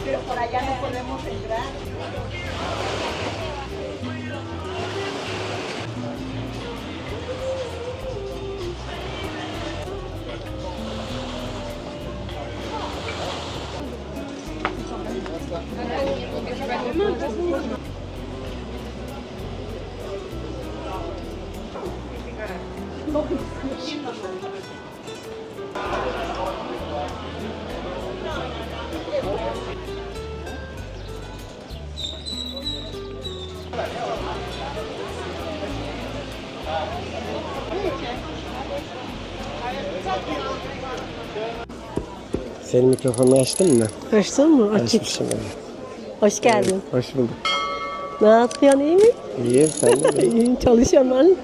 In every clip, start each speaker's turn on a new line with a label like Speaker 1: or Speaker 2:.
Speaker 1: Pero por allá no podemos entrar.
Speaker 2: Senin mikrofonunu açtın mı?
Speaker 3: Açtın mı? Açık.
Speaker 2: Açmışım evet.
Speaker 3: Hoş geldin.
Speaker 2: Evet, hoş bulduk.
Speaker 3: Ne yapıyorsun, iyi mi?
Speaker 2: İyiyim, sen de iyi.
Speaker 3: İyiyim, çalışıyorum ben.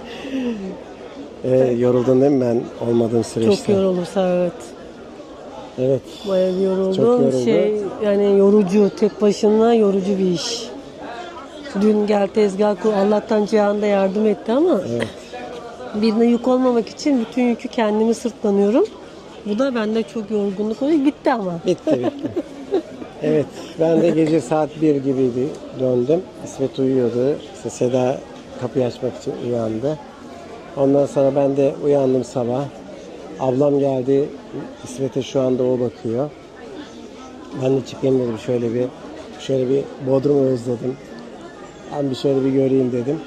Speaker 2: Yoruldun değil mi ben olmadığım süreçte?
Speaker 3: Çok yorulursa evet.
Speaker 2: Evet.
Speaker 3: Bayağı bir yoruldum.
Speaker 2: Çok yoruldu.
Speaker 3: Yani yorucu, tek başına yorucu bir iş. Dün gel tezgah kur. Allah'tan Cihan da yardım etti ama
Speaker 2: Evet.
Speaker 3: birine yük olmamak için bütün yükü kendimi sırtlanıyorum. Bu da bende çok yorgunluk oluyor. Bitti ama.
Speaker 2: Bitti. Evet, ben de gece saat 1 gibiydi döndüm. İsmet uyuyordu. İşte Seda kapıyı açmak için uyandı. Ondan sonra ben de uyandım sabah. Ablam geldi. İsmet'e şu anda o bakıyor. Ben de çıkayım dedim. Şöyle bir Bodrum'u özledim. Ben bir şöyle bir göreyim dedim.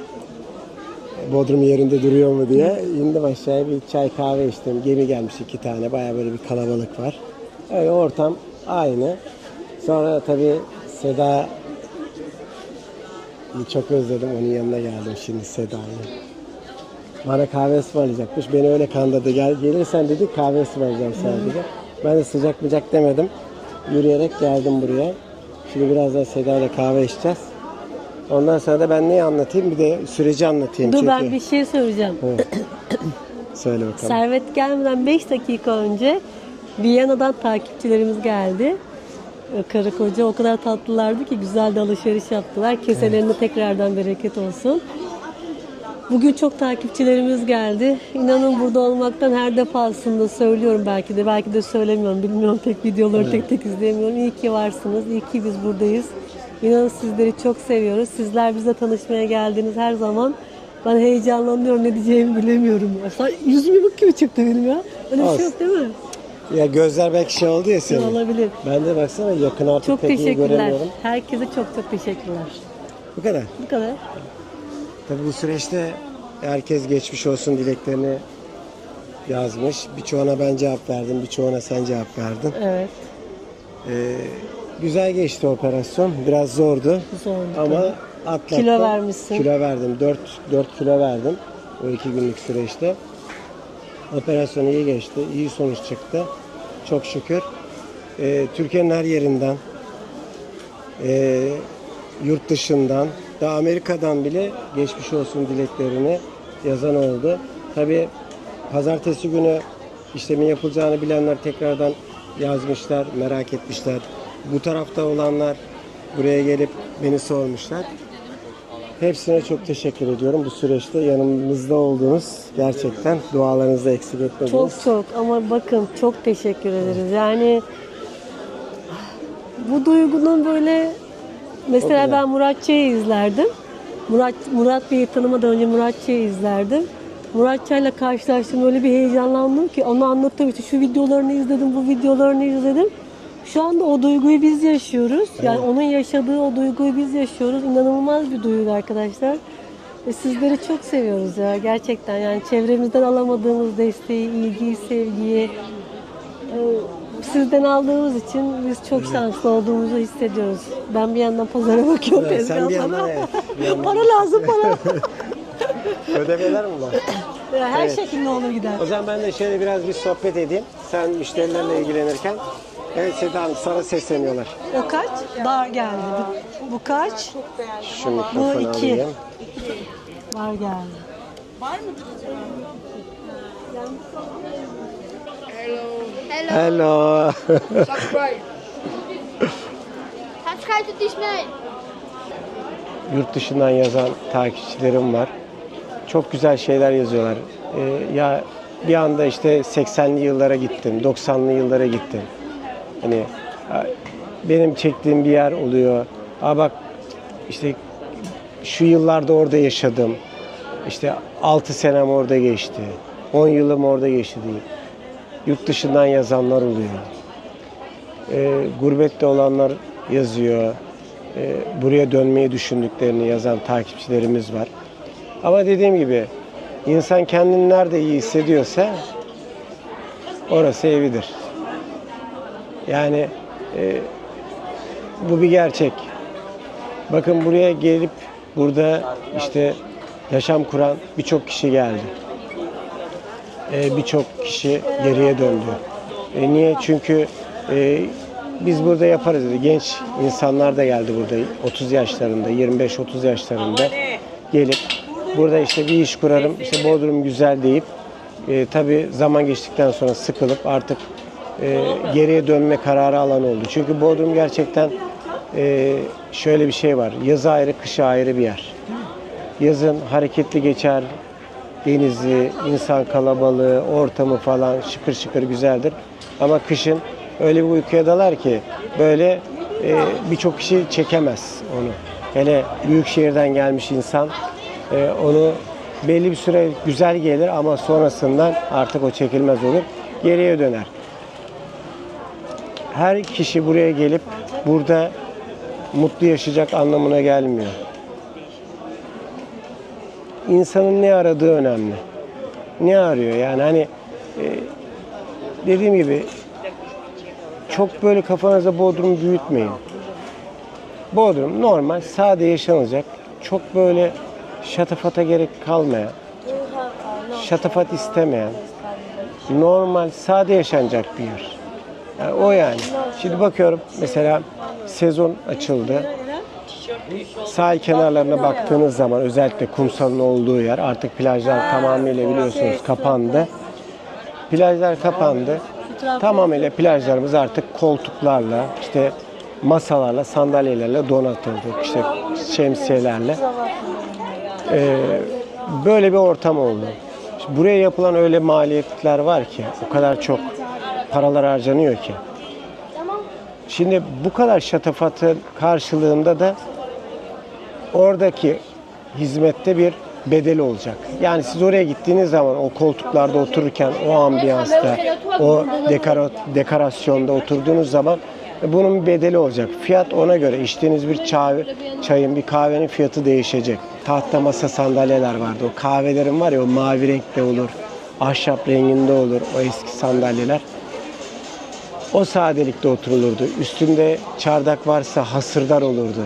Speaker 2: Bodrum yerinde duruyor mu diye. İndim aşağıya, bir çay kahve içtim. Gemi gelmiş 2 tane. Bayağı böyle bir kalabalık var. Öyle ortam aynı. Sonra tabii Seda'yı çok özledim. Onun yanına geldim şimdi Seda'yı. Bana kahve ısmarlayacakmış. Beni öyle kandırdı. Gelirsen dedi kahve ısmarlayacağım sana dedi. Ben de sıcak demedim. Yürüyerek geldim buraya. Şimdi birazdan Seda'yla kahve içeceğiz. Ondan sonra da ben neyi anlatayım? Bir de süreci anlatayım.
Speaker 3: Dur
Speaker 2: çünkü...
Speaker 3: ben bir şey söyleyeceğim.
Speaker 2: Evet. Söyle bakalım.
Speaker 3: Servet gelmeden 5 dakika önce Viyana'dan takipçilerimiz geldi. Karı koca o kadar tatlılardı ki güzel de alışveriş yaptılar. Keselerinde tekrardan bereket olsun. Bugün çok takipçilerimiz geldi. İnanın burada olmaktan her defasında söylüyorum belki de söylemiyorum. Bilmiyorum, tek videoları tek tek izleyemiyorum. İyi ki varsınız, iyi ki biz buradayız. İnanın sizleri çok seviyoruz. Sizler bizle tanışmaya geldiğiniz her zaman ben heyecanlanıyorum, ne diyeceğimi bilemiyorum. Yüzüm yumuk gibi çıktı benim ya. Öyle bir şey yok değil mi?
Speaker 2: Ya gözler belki şey oldu ya senin.
Speaker 3: Olabilir.
Speaker 2: Ben de baksana yakın artık
Speaker 3: Çok
Speaker 2: pek iyi
Speaker 3: teşekkürler.
Speaker 2: göremiyorum.
Speaker 3: Herkese çok teşekkürler.
Speaker 2: Bu kadar.
Speaker 3: Bu kadar.
Speaker 2: Tabii bu süreçte herkes geçmiş olsun dileklerini yazmış. Birçoğuna ben cevap verdim, birçoğuna sen cevap verdin.
Speaker 3: Evet.
Speaker 2: Güzel geçti operasyon. Biraz zordu.
Speaker 3: Zordu.
Speaker 2: Ama atlattım.
Speaker 3: Kilo vermişsin.
Speaker 2: Kilo verdim. 4 kilo verdim o 2 günlük süreçte. Operasyon iyi geçti. İyi sonuç çıktı. Çok şükür. Türkiye'nin her yerinden, yurt dışından, da Amerika'dan bile geçmiş olsun dileklerini yazan oldu. Tabii pazartesi günü işlemin yapılacağını bilenler tekrardan yazmışlar, merak etmişler. Bu tarafta olanlar buraya gelip beni sormuşlar. Hepsine çok teşekkür ediyorum. Bu süreçte yanımızda olduğunuz, gerçekten dualarınızı eksik etmediniz.
Speaker 3: Çok ama bakın çok teşekkür ederiz. Yani bu duygunun böyle mesela ben Muratçı'yı izlerdim. Murat Bey'i tanımadan önce Muratçı'yı izlerdim. Muratçı'yla karşılaştım, öyle bir heyecanlandım ki onu anlattım, işte şu videolarını izledim, bu videolarını izledim. Şu anda o duyguyu biz yaşıyoruz. Yani onun yaşadığı o duyguyu biz yaşıyoruz. İnanılmaz bir duygu arkadaşlar. Sizleri çok seviyoruz ya gerçekten. Yani çevremizden alamadığımız desteği, ilgiyi, sevgiyi sizden aldığımız için biz çok şanslı olduğumuzu hissediyoruz. Ben bir yandan pazara bakıyorum.
Speaker 2: Evet, sen bir yandan
Speaker 3: Para lazım, para.
Speaker 2: Ödemeler mi var?
Speaker 3: Her şekilde olur gider.
Speaker 2: O zaman ben de şöyle biraz bir sohbet edeyim. Sen müşterilerle ilgilenirken Evet Seda Hanım, sana sesleniyorlar.
Speaker 3: O kaç? Dar geldi. Bu kaç?
Speaker 2: Şu mikrofonu
Speaker 3: Bu iki.
Speaker 2: alayım.
Speaker 3: Dar geldi.
Speaker 2: Hello.
Speaker 4: Subscribe to this man.
Speaker 2: Yurt dışından yazan takipçilerim var. Çok güzel şeyler yazıyorlar. Ya bir anda işte 80'li yıllara gittim, 90'lı yıllara gittim. Hani benim çektiğim bir yer oluyor. Bak işte şu yıllarda orada yaşadım. İşte 6 senem orada geçti. 10 yılım orada geçti diye. Yurt dışından yazanlar oluyor. Gurbette olanlar yazıyor. Buraya dönmeyi düşündüklerini yazan takipçilerimiz var. Ama dediğim gibi insan kendini nerede iyi hissediyorsa orası evidir. Yani bu bir gerçek. Bakın buraya gelip burada işte yaşam kuran birçok kişi geldi. Birçok kişi geriye döndü. Niye? Çünkü biz burada yaparız dedi. Genç insanlar da geldi burada 30 yaşlarında, 25-30 yaşlarında gelip burada işte bir iş kurarım, işte Bodrum güzel deyip tabii zaman geçtikten sonra sıkılıp artık geriye dönme kararı alan oldu. Çünkü Bodrum gerçekten şöyle bir şey var. Yazı ayrı, kışı ayrı bir yer. Yazın hareketli geçer, denizi, insan kalabalığı, ortamı falan şıkır şıkır güzeldir. Ama kışın öyle bir uykuya dalar ki böyle birçok kişi çekemez onu. Hele büyük şehirden gelmiş insan onu belli bir süre güzel gelir ama sonrasından artık o çekilmez olur. Geriye döner. Her kişi buraya gelip burada mutlu yaşayacak anlamına gelmiyor. İnsanın ne aradığı önemli. Ne arıyor yani hani dediğim gibi çok böyle kafanıza Bodrum büyütmeyin. Bodrum normal, sade yaşanacak. Çok böyle şatafata gerek kalmayan, şatafat istemeyen, normal, sade yaşanacak bir yer. Yani o yani. Şimdi bakıyorum mesela sezon açıldı. Sahil kenarlarına baktığınız zaman özellikle kumsalın olduğu yer artık plajlar tamamıyla biliyorsunuz kapandı. Plajlar kapandı. Tamamıyla plajlarımız artık koltuklarla, işte masalarla, sandalyelerle donatıldı. İşte şemsiyelerle. Böyle bir ortam oldu. Şimdi buraya yapılan öyle maliyetler var ki, o kadar çok paralar harcanıyor ki. Şimdi bu kadar şatafatın karşılığında da oradaki hizmette bir bedeli olacak. Yani siz oraya gittiğiniz zaman o koltuklarda otururken, o ambiyansta, o dekorasyonda oturduğunuz zaman bunun bir bedeli olacak. Fiyat ona göre. İçtiğiniz bir çayın, bir kahvenin fiyatı değişecek. Tahta masa sandalyeler vardı. O kahvelerin var ya o mavi renkte olur, ahşap renginde olur o eski sandalyeler. O sadelikte oturulurdu. Üstünde çardak varsa hasırdar olurdu.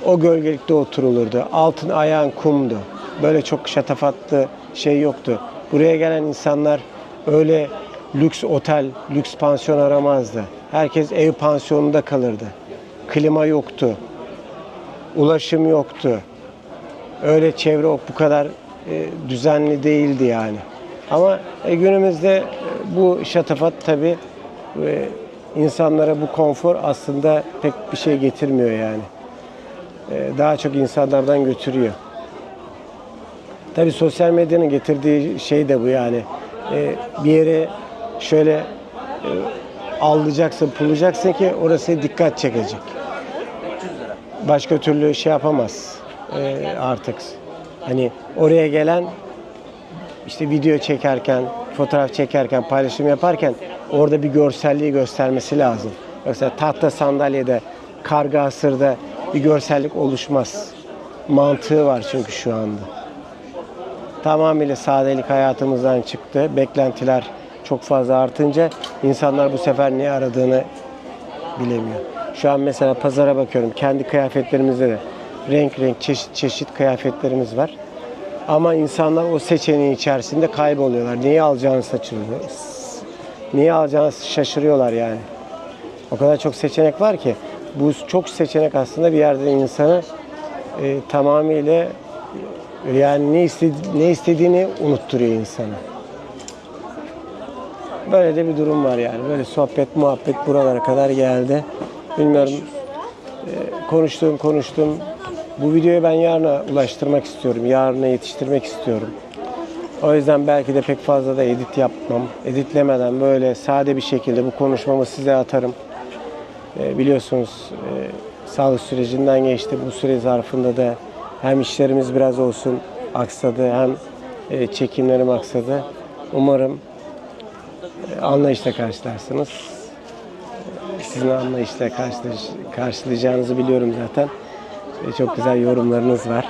Speaker 2: O gölgelikte oturulurdu. Altın ayağın kumdu. Böyle çok şatafatlı şey yoktu. Buraya gelen insanlar öyle lüks otel, lüks pansiyon aramazdı. Herkes ev pansiyonunda kalırdı. Klima yoktu. Ulaşım yoktu. Öyle çevre bu kadar düzenli değildi yani. Ama günümüzde bu şatafat tabii insanlara bu konfor aslında pek bir şey getirmiyor yani. Daha çok insanlardan götürüyor. Tabii sosyal medyanın getirdiği şey de bu yani. Bir yere şöyle allayacaksın, pulacaksın ki orası dikkat çekecek. Başka türlü şey yapamaz artık. Hani oraya gelen işte video çekerken, fotoğraf çekerken, paylaşım yaparken orada bir görselliği göstermesi lazım. Yoksa tahta sandalyede, karga asırda bir görsellik oluşmaz. Mantığı var çünkü şu anda. Tamamıyla sadelik hayatımızdan çıktı. Beklentiler çok fazla artınca insanlar bu sefer ne aradığını bilemiyor. Şu an mesela pazara bakıyorum. Kendi kıyafetlerimizde de renk renk, çeşit çeşit kıyafetlerimiz var. Ama insanlar o seçeneğin içerisinde kayboluyorlar. Neyi alacağını Niye alacağını şaşırıyorlar yani. O kadar çok seçenek var ki. Bu çok seçenek aslında bir yerde insanı tamamıyla yani ne istediğini unutturuyor insana. Böyle de bir durum var yani. Böyle sohbet, muhabbet buralara kadar geldi. Bilmiyorum. Konuştum. Bu videoyu ben yarına ulaştırmak istiyorum. Yarına yetiştirmek istiyorum. O yüzden belki de pek fazla da edit yapmam. Editlemeden böyle sade bir şekilde bu konuşmamı size atarım. Biliyorsunuz sağlık sürecinden geçti. Bu süre zarfında da hem işlerimiz biraz olsun aksadı hem çekimlerim aksadı. Umarım anlayışla karşılarsınız. Sizin anlayışla karşılayacağınızı biliyorum zaten. Çok güzel yorumlarınız var.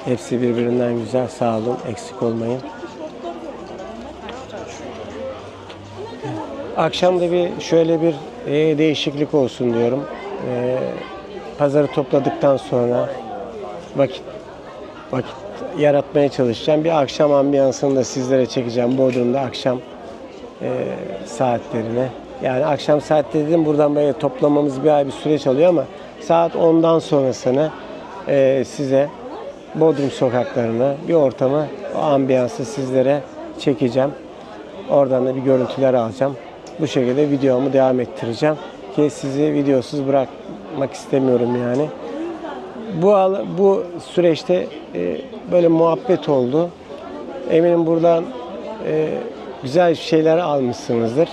Speaker 2: Hepsi birbirinden güzel. Sağ olun. Eksik olmayın. Akşam da şöyle bir değişiklik olsun diyorum. Pazarı topladıktan sonra vakit yaratmaya çalışacağım. Bir akşam ambiyansını da sizlere çekeceğim. Bodrum'da akşam saatlerine. Yani akşam saatleri dedim, buradan böyle toplamamız bir ay bir süreç alıyor ama saat 10'dan sonrasını size Bodrum sokaklarına, bir ortamı, o ambiyansı sizlere çekeceğim. Oradan da bir görüntüler alacağım. Bu şekilde videomu devam ettireceğim ki sizi videosuz bırakmak istemiyorum yani. Bu süreçte böyle muhabbet oldu. Eminim buradan güzel şeyler almışsınızdır.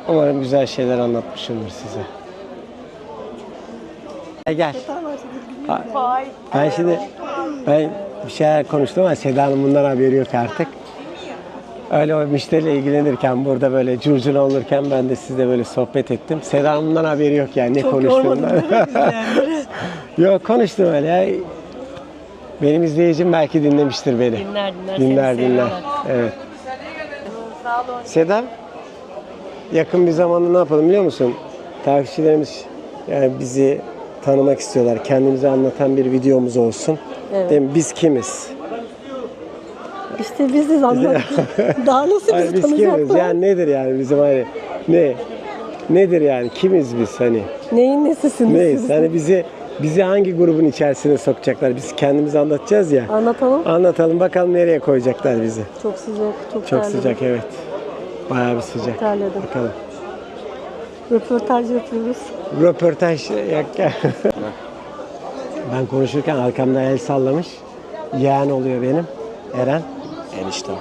Speaker 2: Umarım güzel şeyler anlatmışımdır size. Gel. Ben bir şeyler konuştum ama Seda'nın bundan haberi yok artık. Öyle o müşteriyle ilgilenirken burada böyle curcuna olurken ben de sizle böyle sohbet ettim. Seda'nın bundan haberi yok yani ne konuştuğumdan. Yok konuştum öyle ya. Benim izleyicim belki dinlemiştir beni. Dinler. Evet. Seda, yakın bir zamanda ne yapalım biliyor musun? Takipçilerimiz yani bizi tanımak istiyorlar. Kendimizi anlatan bir videomuz olsun.
Speaker 3: Evet.
Speaker 2: Değil mi? Biz kimiz?
Speaker 3: İşte biziz anladım. Daha nasıl bizi
Speaker 2: Biz kimiz?
Speaker 3: tanıyacaklar?
Speaker 2: Yani nedir yani bizim hani nedir yani? Kimiz biz hani?
Speaker 3: Neyin nesisiniz
Speaker 2: Neyiz?
Speaker 3: siz?
Speaker 2: Hani bizi hangi grubun içerisine sokacaklar? Biz kendimizi anlatacağız ya.
Speaker 3: Anlatalım.
Speaker 2: Anlatalım bakalım nereye koyacaklar bizi.
Speaker 3: Çok sıcak, çok
Speaker 2: Çok
Speaker 3: terledim.
Speaker 2: sıcak evet. Bayağı bir sıcak.
Speaker 3: Terledim.
Speaker 2: Bakalım.
Speaker 3: Röportaj yapıyoruz.
Speaker 2: Röportaj ben konuşurken arkamda el sallamış. Yeğen oluyor benim. Eren.
Speaker 5: Eniştem.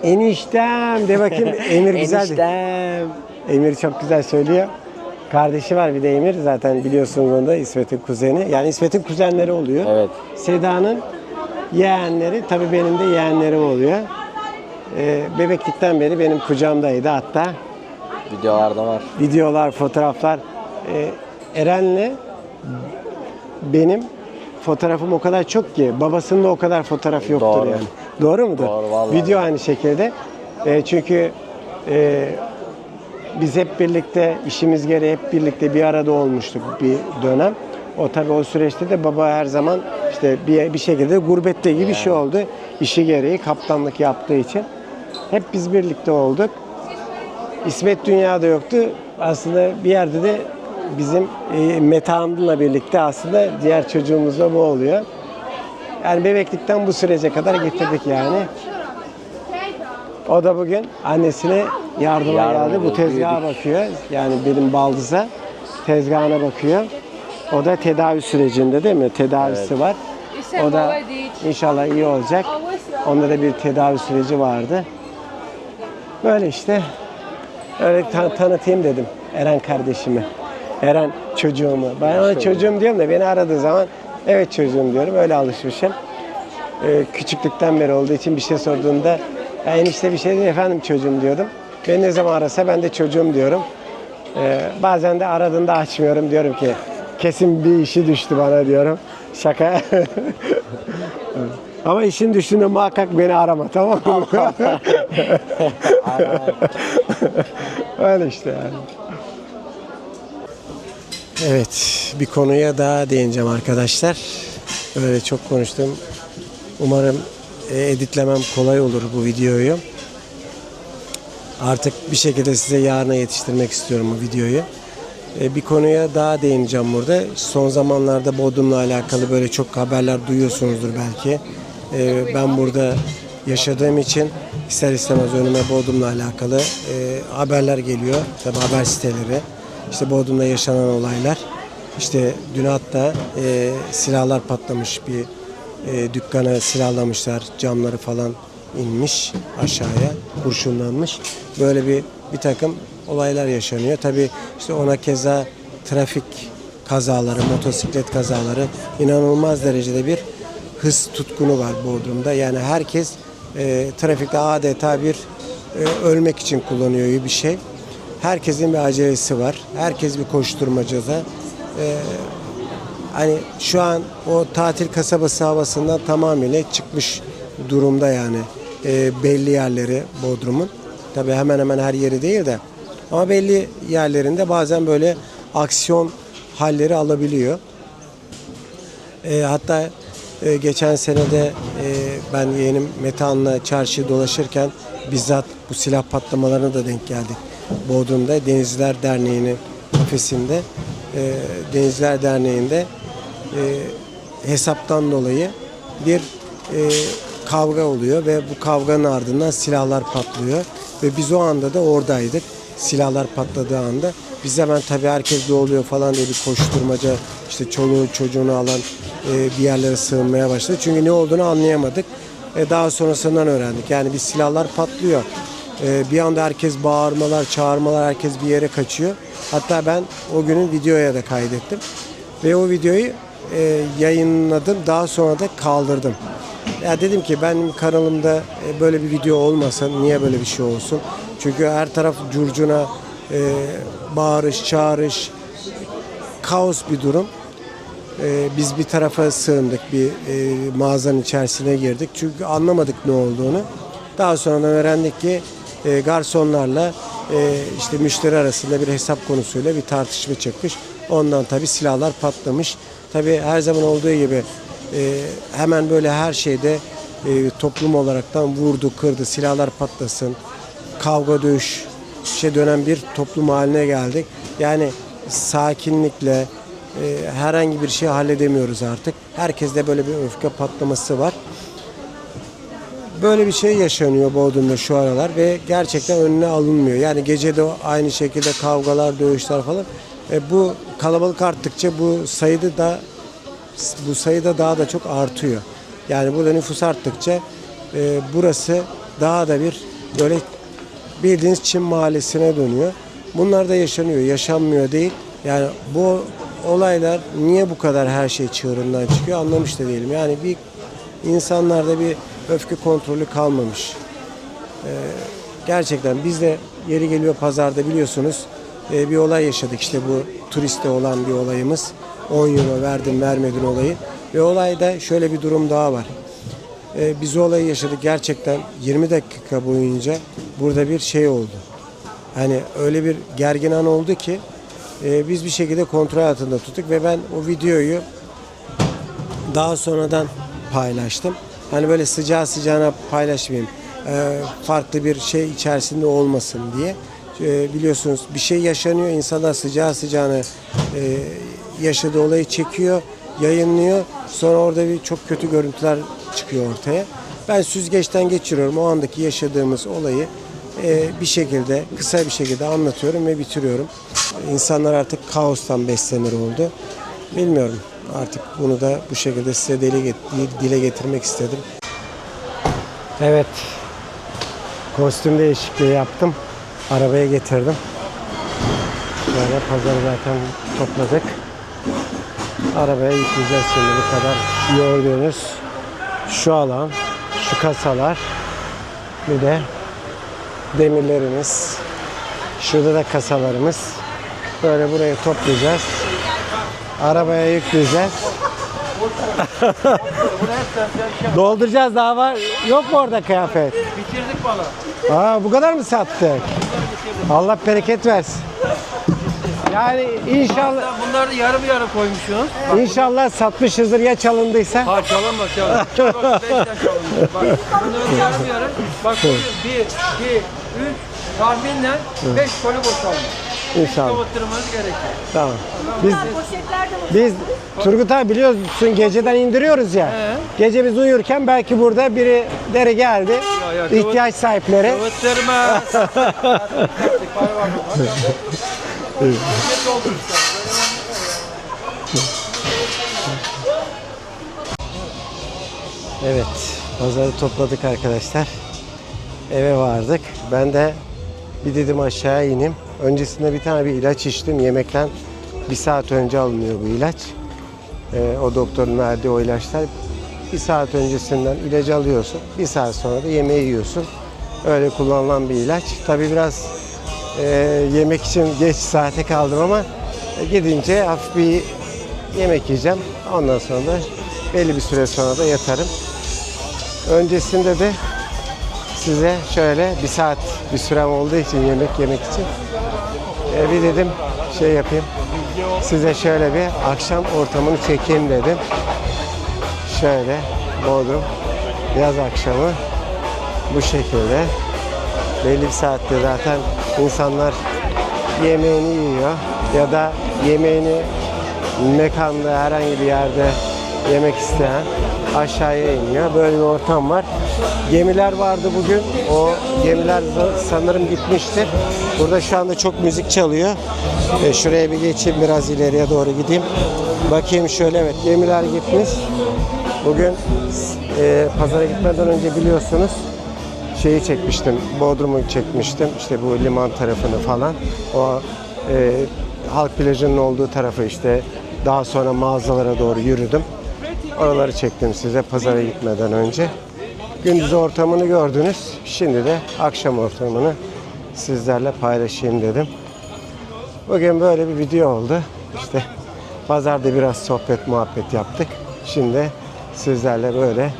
Speaker 2: Eniştem de bakayım. Emir güzel.
Speaker 5: Eniştem.
Speaker 2: Emir çok güzel söylüyor. Kardeşi var bir de Emir. Zaten biliyorsunuz onu da İsmet'in kuzeni. Yani İsmet'in kuzenleri oluyor.
Speaker 5: Evet.
Speaker 2: Seda'nın yeğenleri. Tabii benim de yeğenlerim oluyor. Bebeklikten beri benim kucağımdaydı hatta.
Speaker 5: Videolarda var.
Speaker 2: Videolar, fotoğraflar. Eren'le benim fotoğrafım o kadar çok ki babasının da o kadar fotoğrafı yoktur
Speaker 5: Doğru.
Speaker 2: yani. Doğru mudur?
Speaker 5: Doğru, vallahi.
Speaker 2: Video aynı şekilde. Çünkü biz hep birlikte işimiz gereği hep birlikte bir arada olmuştuk bir dönem. O tabii o süreçte de baba her zaman işte bir şekilde gurbette gibi bir şey oldu. İşi gereği kaptanlık yaptığı için. Hep biz birlikte olduk. İsmet dünyada yoktu. Aslında bir yerde de bizim Metehan'la birlikte aslında diğer çocuğumuz da bu oluyor. Yani bebeklikten bu sürece kadar getirdik yani. O da bugün annesine yardıma geldi. Bu tezgaha bakıyor. Yani benim baldıza tezgahına bakıyor. O da tedavi sürecinde değil mi? Tedavisi var. O da inşallah iyi olacak. Onda da bir tedavi süreci vardı. Böyle işte. Öyle tanıtayım dedim Eren kardeşimi. Eren çocuğumu. Ben ona çocuğum diyorum da beni aradığı zaman evet çocuğum diyorum. Öyle alışmışım. Küçüklükten beri olduğu için bir şey sorduğunda enişte bir şey değil efendim çocuğum diyordum. Beni ne zaman arasa ben de çocuğum diyorum. Bazen de aradığında açmıyorum diyorum ki kesin bir işi düştü bana diyorum. Şaka. Ama işin düştüğünde muhakkak beni arama tamam mı? Öyle işte yani. Evet, bir konuya daha değineceğim arkadaşlar. Böyle çok konuştum. Umarım editlemem kolay olur bu videoyu. Artık bir şekilde size yarına yetiştirmek istiyorum bu videoyu. Bir konuya daha değineceğim burada. Son zamanlarda Bodrum'la alakalı böyle çok haberler duyuyorsunuzdur belki. Ben burada yaşadığım için ister istemez önüme Bodrum'la alakalı haberler geliyor. Tabii haber siteleri. İşte Bodrum'da yaşanan olaylar. İşte dün hatta silahlar patlamış, bir dükkana silahlamışlar, camları falan inmiş aşağıya, kurşunlanmış. Böyle bir takım olaylar yaşanıyor. Tabii işte ona keza trafik kazaları, motosiklet kazaları, inanılmaz derecede bir hız tutkunu var Bodrum'da. Yani herkes trafikte adeta bir ölmek için kullanıyor bir şey. Herkesin bir acelesi var. Herkes bir koşturmacada. Hani şu an o tatil kasabası havasından tamamıyla çıkmış durumda yani. Belli yerleri Bodrum'un. Tabii hemen hemen her yeri değil de. Ama belli yerlerinde bazen böyle aksiyon halleri alabiliyor. Hatta geçen senede ben yeğenim Metehan'la çarşı dolaşırken bizzat bu silah patlamalarına da denk geldik. Bodrum'da Denizciler Derneği'nin kafesinde, Denizciler Derneği'nde hesaptan dolayı bir kavga oluyor ve bu kavganın ardından silahlar patlıyor ve biz o anda da oradaydık. Silahlar patladığı anda biz hemen tabii herkes de oluyor falan diye bir koşturmaca, işte çoluğu çocuğunu alan bir yerlere sığınmaya başladı. Çünkü ne olduğunu anlayamadık. Daha sonrasından öğrendik. Yani bir silahlar patlıyor. Bir anda herkes bağırmalar, çağırmalar, herkes bir yere kaçıyor. Hatta ben o günün videoya da kaydettim. Ve o videoyu yayınladım. Daha sonra da kaldırdım. Ya dedim ki benim kanalımda böyle bir video olmasın. Niye böyle bir şey olsun? Çünkü her taraf curcuna, bağırış, çağırış, kaos bir durum. Biz bir tarafa sığındık, bir mağazanın içerisine girdik. Çünkü anlamadık ne olduğunu. Daha sonra öğrendik ki garsonlarla işte müşteri arasında bir hesap konusuyla bir tartışma çıkmış. Ondan tabii silahlar patlamış. Tabii her zaman olduğu gibi hemen böyle her şeyde toplum olaraktan vurdu, kırdı, silahlar patlasın, kavga dövüş dönen bir toplum haline geldik. Yani sakinlikle herhangi bir şey halledemiyoruz artık. Herkeste böyle bir öfke patlaması var. Böyle bir şey yaşanıyor Bodrum'da şu aralar ve gerçekten önüne alınmıyor. Yani gece de aynı şekilde kavgalar, dövüşler falan. Bu kalabalık arttıkça bu sayıda daha da çok artıyor. Yani burada nüfus arttıkça burası daha da bir böyle bildiğiniz Çin mahallesine dönüyor. Bunlar da yaşanıyor, yaşanmıyor değil. Yani bu olaylar niye bu kadar her şey çığırından çıkıyor anlamış da değilim. Yani bir insanlarda bir öfke kontrolü kalmamış. Gerçekten biz de yeri geliyor pazarda biliyorsunuz bir olay yaşadık. İşte bu turiste olan bir olayımız. 10 euro verdim vermedin olayı. Ve olayda şöyle bir durum daha var. Biz o olayı yaşadık gerçekten 20 dakika boyunca burada bir şey oldu. Hani öyle bir gergin an oldu ki biz bir şekilde kontrol altında tuttuk ve ben o videoyu daha sonradan paylaştım. Hani böyle sıcağı sıcağına paylaşmayayım. Farklı bir şey içerisinde olmasın diye. Biliyorsunuz bir şey yaşanıyor. İnsanlar sıcağı sıcağına yaşadığı olayı çekiyor, yayınlıyor. Sonra orada bir çok kötü görüntüler çıkıyor ortaya. Ben süzgeçten geçiriyorum. O andaki yaşadığımız olayı bir şekilde, kısa bir şekilde anlatıyorum ve bitiriyorum. İnsanlar artık kaostan beslenir oldu. Bilmiyorum. Artık bunu da bu şekilde size dile getirmek istedim. Evet. Kostüm değişikliği yaptım. Arabaya getirdim. Böyle pazarı zaten topladık. Arabaya yükleyeceğiz şimdi bu kadar. Gördüğünüz şu alan, şu kasalar, bir de demirlerimiz. Şurada da kasalarımız. Böyle buraya toplayacağız. Arabaya yükleyeceğiz. Dolduracağız, daha var. Yok mu orada kıyafet?
Speaker 6: Bitirdik valla.
Speaker 2: Bu kadar mı sattık? Allah bereket versin. Yani inşallah
Speaker 6: Bunları yarım yarım koymuşsunuz.
Speaker 2: inşallah satmışızdır ya çalındıysa.
Speaker 6: Ha çalınmaz çalınmaz. Bak 5'ten çalınmış. Bak bunları yarım yarım. Bak 1, 2, 3 tahminle 5 koli boşalmış.
Speaker 2: İnşallah.
Speaker 6: Kapatırmanız gerekiyor.
Speaker 2: Tamam. Biz Turgut abi biliyorsun geceden indiriyoruz ya. Gece biz uyurken belki burada birileri geldi.
Speaker 6: Ya,
Speaker 2: İhtiyaç sahipleri.
Speaker 6: Kapatırmaz.
Speaker 2: Evet, pazarı topladık arkadaşlar. Eve vardık. Ben de bir dedim aşağıya ineyim. Öncesinde bir tane bir ilaç içtim. Yemekten 1 saat önce alınıyor bu ilaç. O doktorun verdiği o ilaçlar. 1 saat öncesinden ilacı alıyorsun. 1 saat sonra da yemeği yiyorsun. Öyle kullanılan bir ilaç. Tabii biraz yemek için geç saate kaldım ama gidince hafif bir yemek yiyeceğim. Ondan sonra da belli bir süre sonra da yatarım. Öncesinde de size şöyle 1 saat bir sürem olduğu için yemek yemek için bir dedim şey yapayım. Size şöyle bir akşam ortamını çekeyim dedim. Şöyle Bodrum yaz akşamı bu şekilde. Belli bir saatte zaten insanlar yemeğini yiyor ya da yemeğini mekanda herhangi bir yerde yemek isteyen aşağıya iniyor. Böyle bir ortam var. Gemiler vardı bugün. O gemiler sanırım gitmiştir. Burada şu anda çok müzik çalıyor. Şuraya bir geçeyim, biraz ileriye doğru gideyim. Bakayım şöyle, evet gemiler gitmiş. Bugün pazara gitmeden önce biliyorsunuz şeyi çekmiştim, Bodrum'u çekmiştim. İşte bu liman tarafını falan. O halk plajının olduğu tarafı işte daha sonra mağazalara doğru yürüdüm. Oraları çektim size pazara gitmeden önce. Gündüz ortamını gördünüz. Şimdi de akşam ortamını sizlerle paylaşayım dedim. Bugün böyle bir video oldu. İşte pazarda biraz sohbet muhabbet yaptık. Şimdi sizlerle böyle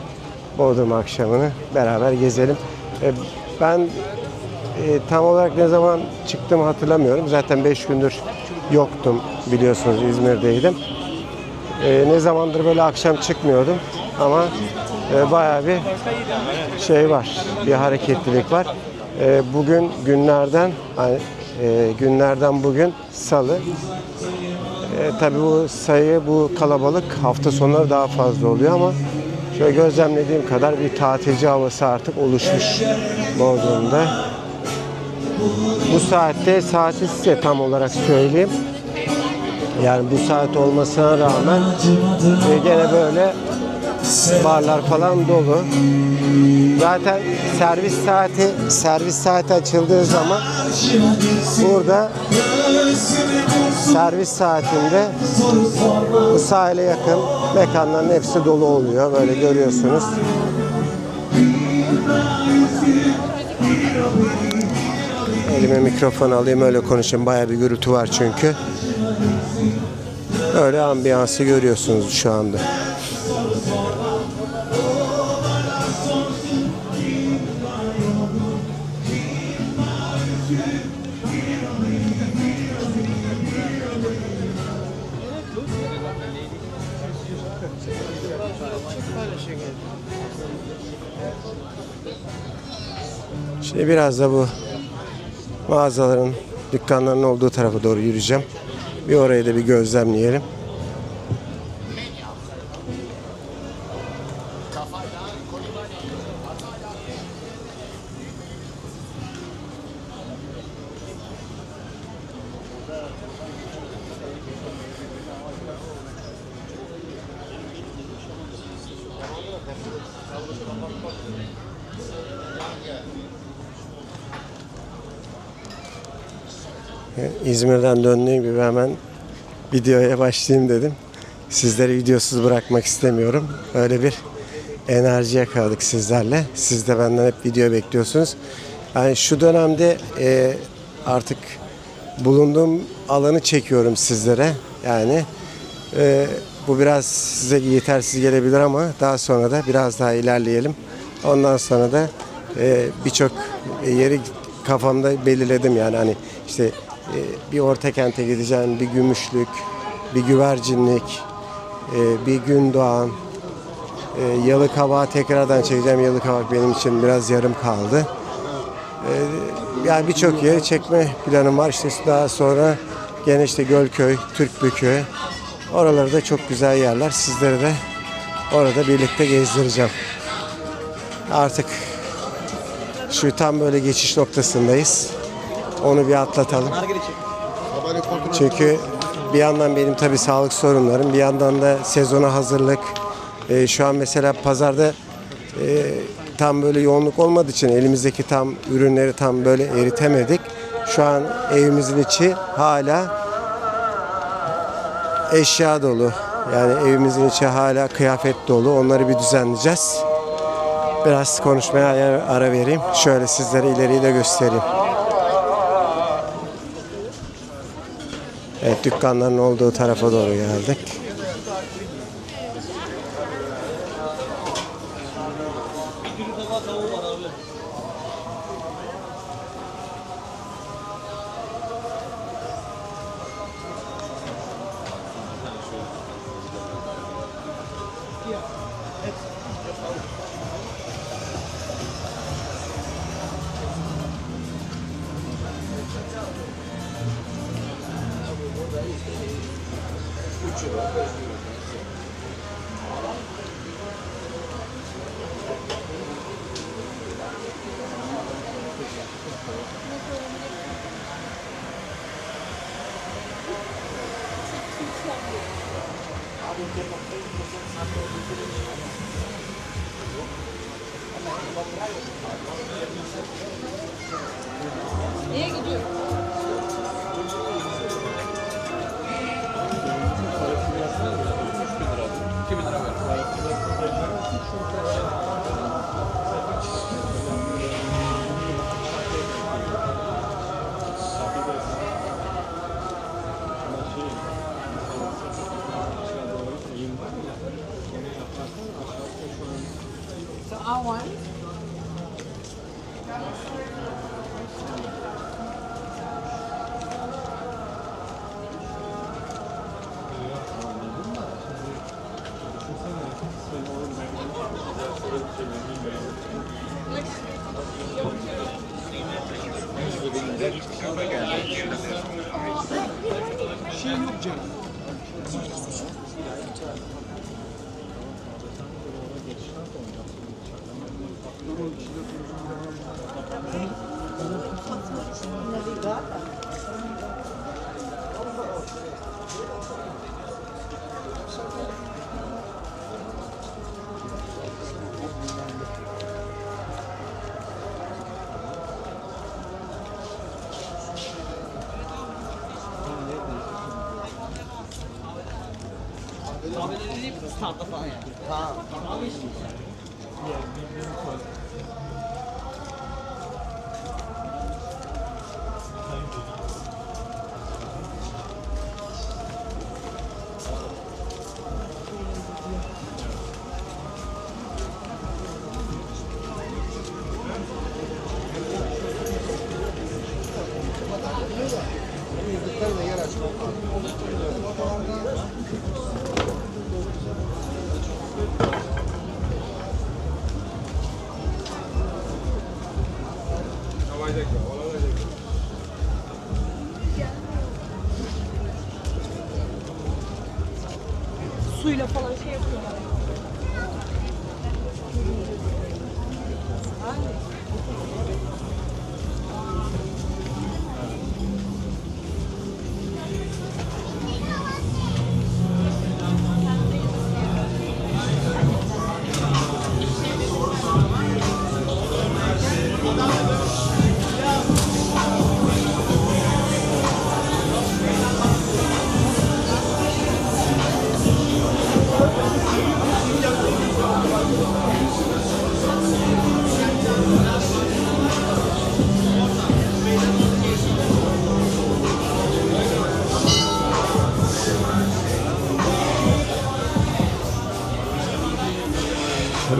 Speaker 2: Bodrum akşamını beraber gezelim. Ben tam olarak ne zaman çıktığımı hatırlamıyorum. Zaten 5 gündür yoktum, biliyorsunuz İzmir'deydim. Ne zamandır böyle akşam çıkmıyordum ama bayağı bir şey var, bir hareketlilik var. Bugün günlerden bugün Salı. Tabii bu sayı, bu kalabalık hafta sonları daha fazla oluyor ama şöyle gözlemlediğim kadar bir tatilci havası artık oluşmuş Bodrum'da. Bu saatte saati size tam olarak söyleyeyim. Yani bu saat olmasına rağmen gene böyle barlar falan dolu. Zaten servis saati açıldığı zaman burada servis saatinde bu sahile yakın mekanların hepsi dolu oluyor. Böyle görüyorsunuz. Elime mikrofon alayım öyle konuşayım. Bayağı bir gürültü var çünkü. Öyle ambiyansı görüyorsunuz şu anda. Şimdi biraz da bu mağazaların, dükkanların olduğu tarafa doğru yürüyeceğim. Bir orayı da bir gözlemleyelim. İzmir'den döndüğüm gibi hemen videoya başlayayım dedim. Sizleri videosuz bırakmak istemiyorum. Öyle bir enerji yakaladık sizlerle. Siz de benden hep video bekliyorsunuz. Yani şu dönemde artık bulunduğum alanı çekiyorum sizlere. Yani bu biraz size yetersiz gelebilir ama daha sonra da biraz daha ilerleyelim. Ondan sonra da birçok yeri kafamda belirledim yani hani işte bir Ortakent'e gideceğim, bir Gümüşlük, bir Güvercinlik, bir Gündoğan, Yalıkavak'a tekrardan çekeceğim. Yalıkavak benim için biraz yarım kaldı. Yani birçok yeri çekme planım var. İşte daha sonra gene işte Gölköy, Türkbükü. Oraları da çok güzel yerler. Sizleri de orada birlikte gezdireceğim. Artık şu tam böyle geçiş noktasındayız. Onu bir atlatalım. Çünkü bir yandan benim tabii sağlık sorunlarım, bir yandan da sezona hazırlık. Şu an mesela pazarda tam böyle yoğunluk olmadığı için elimizdeki tam ürünleri tam böyle eritemedik. Şu an evimizin içi hala eşya dolu. Yani evimizin içi hala kıyafet dolu. Onları bir düzenleyeceğiz. Biraz konuşmaya ara vereyim. Şöyle sizlere ileriyi de göstereyim. Evet, dükkanların olduğu tarafa doğru geldik.
Speaker 1: Suyla falan şey yapıyorlar.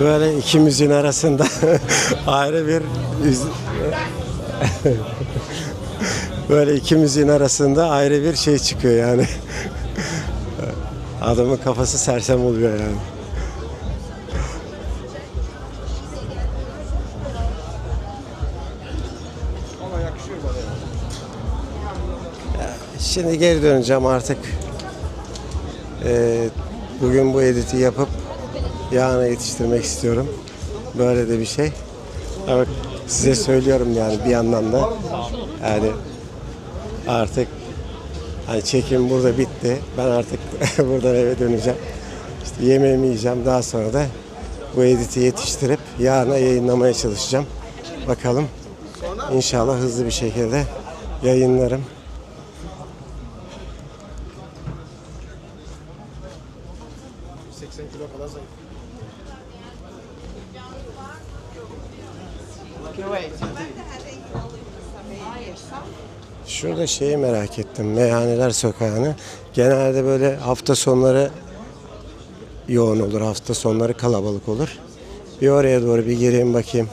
Speaker 2: Böyle iki müziğin arasında ayrı bir Böyle iki müziğin arasında ayrı bir şey çıkıyor yani. Adamın kafası sersem oluyor yani. Şimdi geri döneceğim artık. Bugün bu editi yapıp yarına yetiştirmek istiyorum. Böyle de bir şey. Ama size söylüyorum yani bir yandan da yani artık hani çekim burada bitti. Ben artık buradan eve döneceğim. İşte yemeğimi yiyeceğim. Daha sonra da bu editi yetiştirip yarına yayınlamaya çalışacağım. Bakalım. İnşallah hızlı bir şekilde yayınlarım. Şurada şeyi merak ettim. Meyhaneler Sokağı'nı. Genelde böyle hafta sonları yoğun olur. Hafta sonları kalabalık olur. Bir oraya doğru bir gireyim bakayım.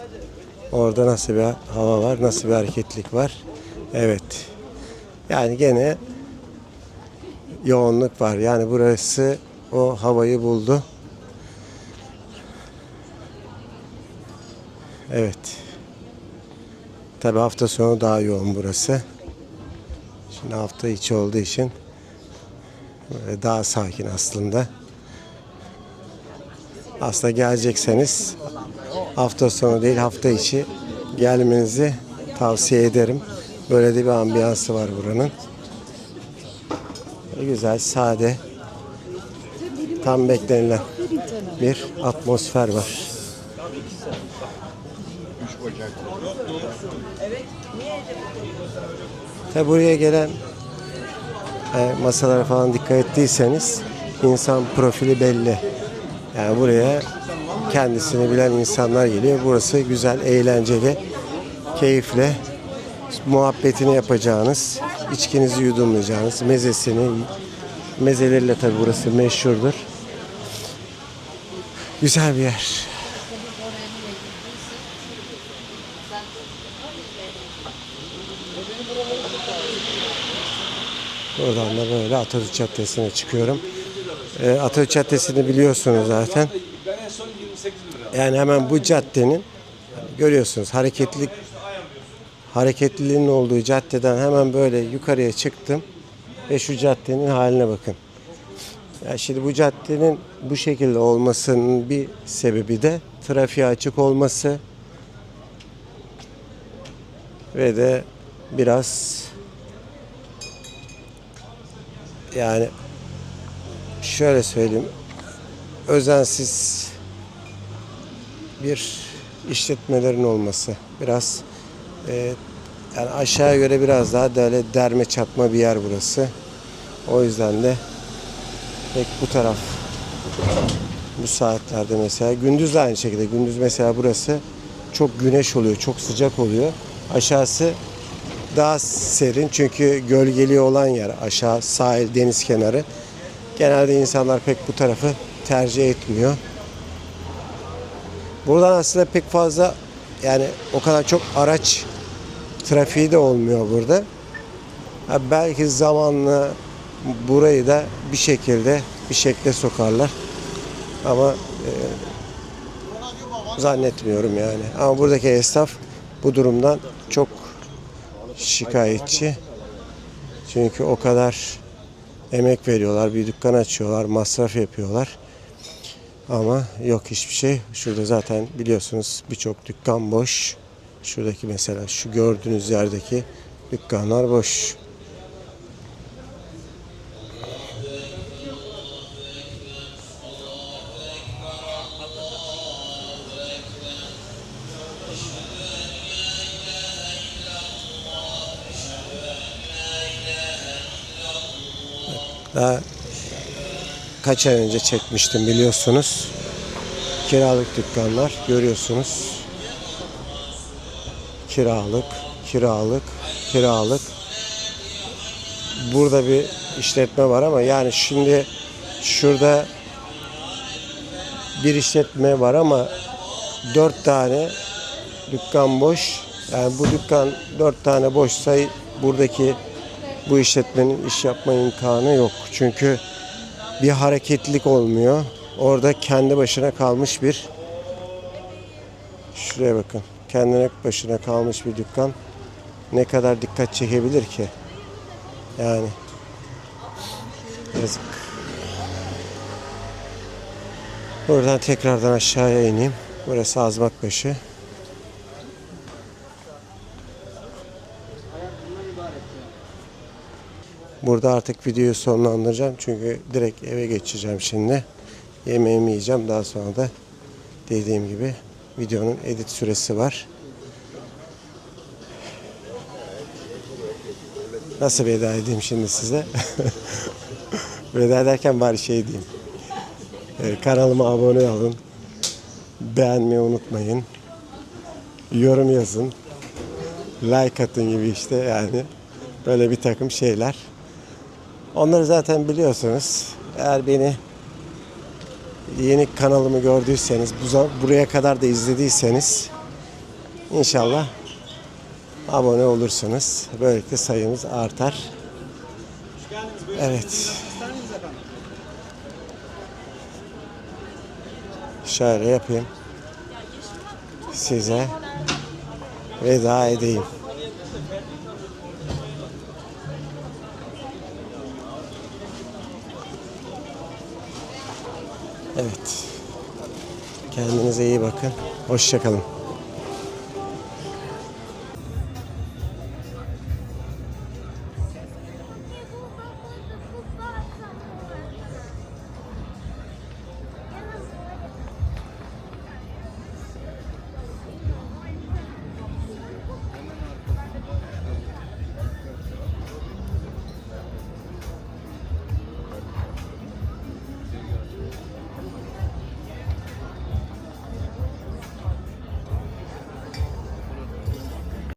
Speaker 2: Orada nasıl bir hava var, nasıl bir hareketlilik var. Evet. Yani gene yoğunluk var. Yani burası o havayı buldu. Evet. Tabii hafta sonu daha yoğun burası. Şimdi hafta içi olduğu için böyle daha sakin aslında. Aslında gelecekseniz hafta sonu değil hafta içi gelmenizi tavsiye ederim. Böyle de bir ambiyansı var buranın. Güzel, sade, tam beklenilen bir atmosfer var. Tabi buraya gelen masalara falan dikkat ettiyseniz insan profili belli. Yani buraya kendisini bilen insanlar geliyor. Burası güzel, eğlenceli, keyifli, muhabbetini yapacağınız, içkinizi yudumlayacağınız, mezeleriyle tabi burası meşhurdur. Güzel bir yer. Buradan da böyle Atatürk Caddesi'ne çıkıyorum. Atatürk Caddesi'ni biliyorsunuz zaten. Yani hemen bu caddenin görüyorsunuz hareketliliğin olduğu caddeden hemen böyle yukarıya çıktım ve şu caddenin haline bakın. Yani şimdi bu caddenin bu şekilde olmasının bir sebebi de trafiğe açık olması ve de biraz yani şöyle söyleyeyim, özensiz bir işletmelerin olması. Biraz yani aşağıya göre biraz daha böyle derme çatma bir yer burası. O yüzden de pek bu taraf bu saatlerde mesela gündüz de aynı şekilde. Gündüz mesela burası çok güneş oluyor, çok sıcak oluyor. Aşağısı daha serin çünkü gölgeli olan yer aşağı sahil, deniz kenarı. Genelde insanlar pek bu tarafı tercih etmiyor. Buradan aslında pek fazla yani o kadar çok araç trafiği de olmuyor burada. Belki zamanla burayı da bir şekle sokarlar. Ama zannetmiyorum yani. Ama buradaki esnaf bu durumdan çok şikayetçi. Çünkü o kadar emek veriyorlar, bir dükkan açıyorlar, masraf yapıyorlar. Ama yok hiçbir şey. Şurada zaten biliyorsunuz birçok dükkan boş. Şuradaki mesela şu gördüğünüz yerdeki dükkanlar boş. Daha kaç ay önce çekmiştim biliyorsunuz. Kiralık dükkanlar görüyorsunuz. Kiralık. Burada bir işletme var ama yani şimdi şurada bir işletme var ama 4 tane dükkan boş. Yani bu dükkan 4 tane boşsa buradaki bu işletmenin iş yapma imkanı yok. Çünkü bir hareketlilik olmuyor. Orada kendi başına kalmış bir, şuraya bakın, kendine başına kalmış bir dükkan ne kadar dikkat çekebilir ki? Yani yazık. Buradan tekrardan aşağıya ineyim. Burası Azmakbaşı. Burada artık videoyu sonlandıracağım. Çünkü direkt eve geçeceğim şimdi. Yemeğimi yiyeceğim. Daha sonra da dediğim gibi videonun edit süresi var. Nasıl veda edeyim şimdi size? Veda ederken bari şey diyeyim. Kanalıma abone olun. Beğenmeyi unutmayın. Yorum yazın. Like atın gibi işte yani. Böyle bir takım şeyler. Onları zaten biliyorsunuz. Eğer beni yeni kanalımı gördüyseniz, buraya kadar da izlediyseniz inşallah abone olursunuz. Böylelikle sayımız artar. Evet. Şöyle yapayım. Size veda edeyim. Evet. Kendinize iyi bakın. Hoşça kalın.